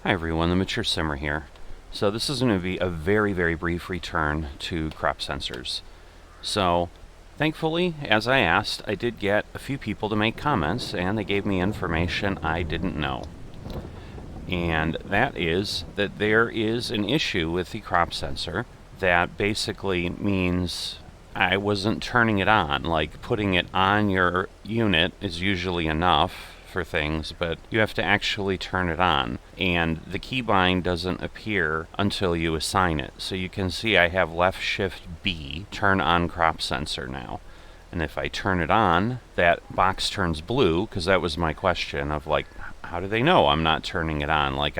Hi everyone, the Mature Simmer here. So this is going to be a very brief return to crop sensors. So thankfully, as I asked, I did get a few people to make comments and they gave me information I didn't know. And that is that there is an issue with the crop sensor that basically means I wasn't turning it on. Like putting it on your unit is usually enough for things, but you have to actually turn it on, and the keybind doesn't appear until you assign it. So you can see I have left shift B, turn on crop sensor now, and if I turn it on, that box turns blue, because that was my question of like, how do they know I'm not turning it on? Like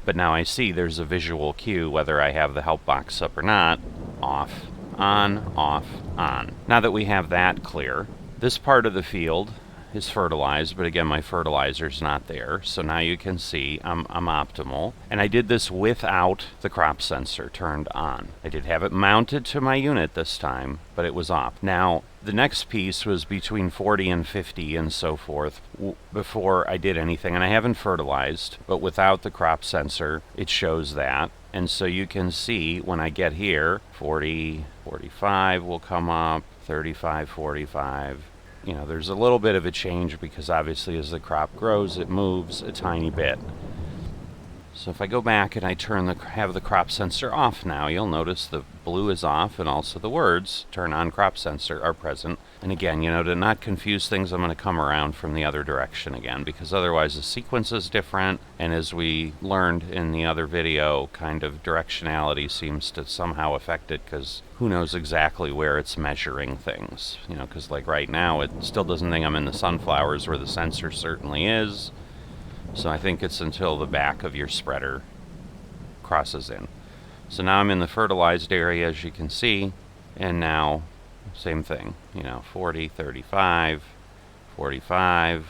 but now I see there's a visual cue whether I have the help box up or not. Off, on, off, on. Now that we have that clear, this part of the field is fertilized, but again my fertilizer's not there, so now you can see I'm optimal, and I did this without the crop sensor turned on. I did have it mounted to my unit this time, but it was off. Now the next piece was between 40 and 50 and so forth before I did anything, and I haven't fertilized, but without the crop sensor it shows that. And so you can see when I get here, 40, 45 will come up, 35, 45. You know, there's a little bit of a change because obviously as the crop grows, it moves a tiny bit. So if I go back and I have the crop sensor off now, you'll notice the blue is off and also the words turn on crop sensor are present. And again, you know, to not confuse things, I'm going to come around from the other direction again, because otherwise the sequence is different, and as we learned in the other video, kind of directionality seems to somehow affect it, because who knows exactly where it's measuring things. You know, because like right now it still doesn't think I'm in the sunflowers where the sensor certainly is. So I think it's until the back of your spreader crosses in. So now I'm in the fertilized area, as you can see, and now same thing, you know, 40, 35, 45.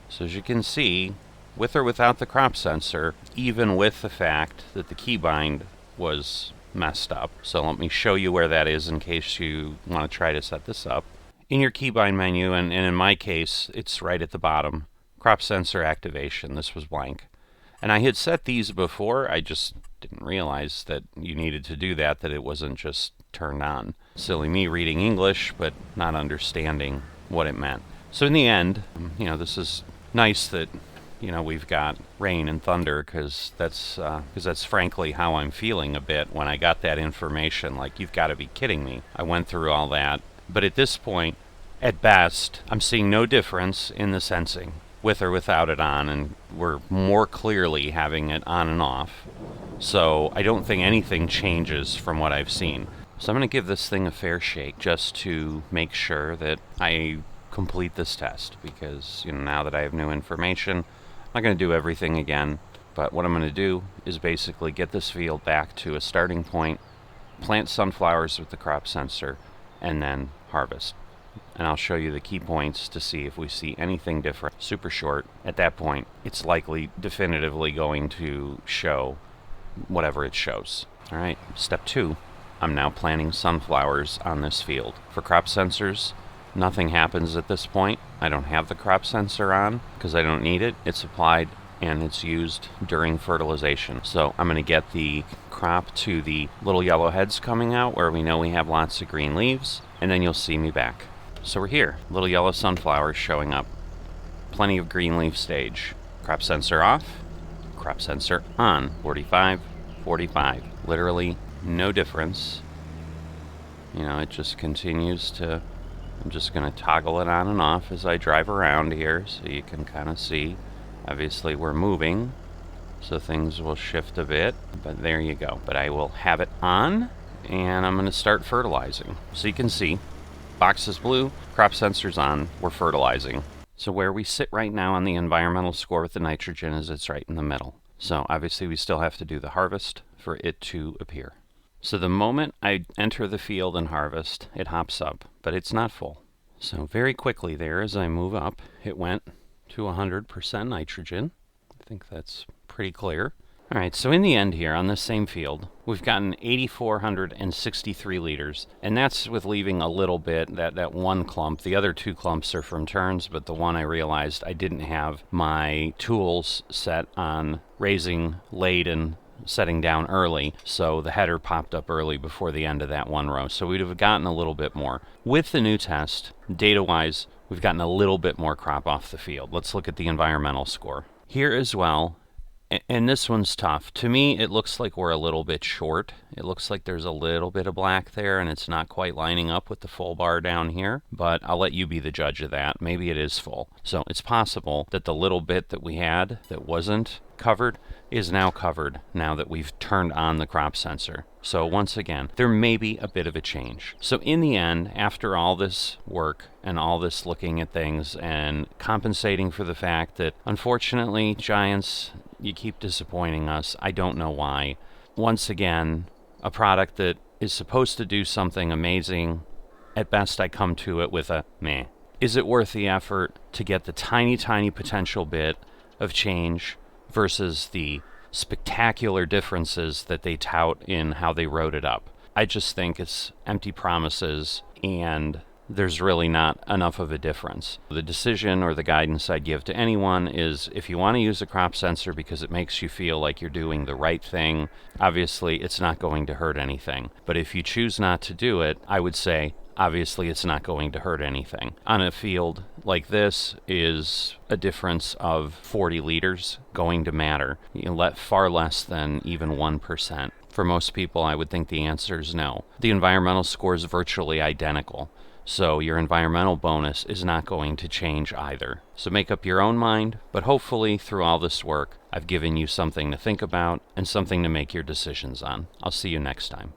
So as you can see, with or without the crop sensor, even with the fact that the keybind was messed up. So let me show you where that is in case you want to try to set this up. In your keybind menu, and in my case, it's right at the bottom, crop sensor activation, this was blank. And I had set these before, I just didn't realize that you needed to do that it wasn't just turned on. Silly me reading English, but not understanding what it meant. So in the end, you know, this is nice that, you know, we've got rain and thunder, because that's frankly how I'm feeling a bit when I got that information. Like, you've got to be kidding me. I went through all that. But at this point, at best, I'm seeing no difference in the sensing, with or without it on, and we're more clearly having it on and off. So I don't think anything changes from what I've seen. So I'm going to give this thing a fair shake just to make sure that I complete this test, because, you know, now that I have new information, I'm not going to do everything again, but what I'm going to do is basically get this field back to a starting point, plant sunflowers with the crop sensor, and then harvest. And I'll show you the key points to see if we see anything different. Super short. At that point, it's likely definitively going to show whatever it shows. All right, step 2. I'm now planting sunflowers on this field. For crop sensors, nothing happens at this point. I don't have the crop sensor on because I don't need it. It's applied and it's used during fertilization. So I'm going to get the crop to the little yellow heads coming out where we know we have lots of green leaves, and then you'll see me back. So we're here, little yellow sunflowers showing up. Plenty of green leaf stage. Crop sensor off, crop sensor on. 45, 45. Literally no difference. You know, it just continues to, I'm just going to toggle it on and off as I drive around here so you can kind of see. Obviously we're moving, so things will shift a bit, but there you go. But I will have it on, and I'm going to start fertilizing. So you can see, box is blue, crop sensor's on, we're fertilizing. So where we sit right now on the environmental score with the nitrogen is it's right in the middle. So obviously we still have to do the harvest for it to appear. So the moment I enter the field and harvest, it hops up, but it's not full. So very quickly there, as I move up, it went to 100% nitrogen. I think that's pretty clear. Alright, so in the end here, on this same field, we've gotten 8,463 liters, and that's with leaving a little bit, that one clump. The other 2 clumps are from turns, but the one I realized I didn't have my tools set on raising late and setting down early, so the header popped up early before the end of that one row. So we'd have gotten a little bit more. With the new test, data-wise, we've gotten a little bit more crop off the field. Let's look at the environmental score. Here as well, and this one's tough. To me, it looks like we're a little bit short. It looks like there's a little bit of black there, and it's not quite lining up with the full bar down here, but I'll let you be the judge of that. Maybe it is full. So it's possible that the little bit that we had that wasn't covered is now covered now that we've turned on the crop sensor. So once again, there may be a bit of a change. So in the end, after all this work and all this looking at things and compensating for the fact that unfortunately, Giants, you keep disappointing us. I don't know why. Once again, a product that is supposed to do something amazing, at best I come to it with a meh. Is it worth the effort to get the tiny, tiny potential bit of change versus the spectacular differences that they tout in how they wrote it up? I just think it's empty promises, and there's really not enough of a difference. The decision or the guidance I'd give to anyone is, if you want to use a crop sensor because it makes you feel like you're doing the right thing, obviously it's not going to hurt anything. But if you choose not to do it, I would say, obviously it's not going to hurt anything. On a field like this, is a difference of 40 liters going to matter? Far less than even 1%. For most people, I would think the answer is no. The environmental score is virtually identical. So your environmental bonus is not going to change either. So make up your own mind, but hopefully through all this work, I've given you something to think about and something to make your decisions on. I'll see you next time.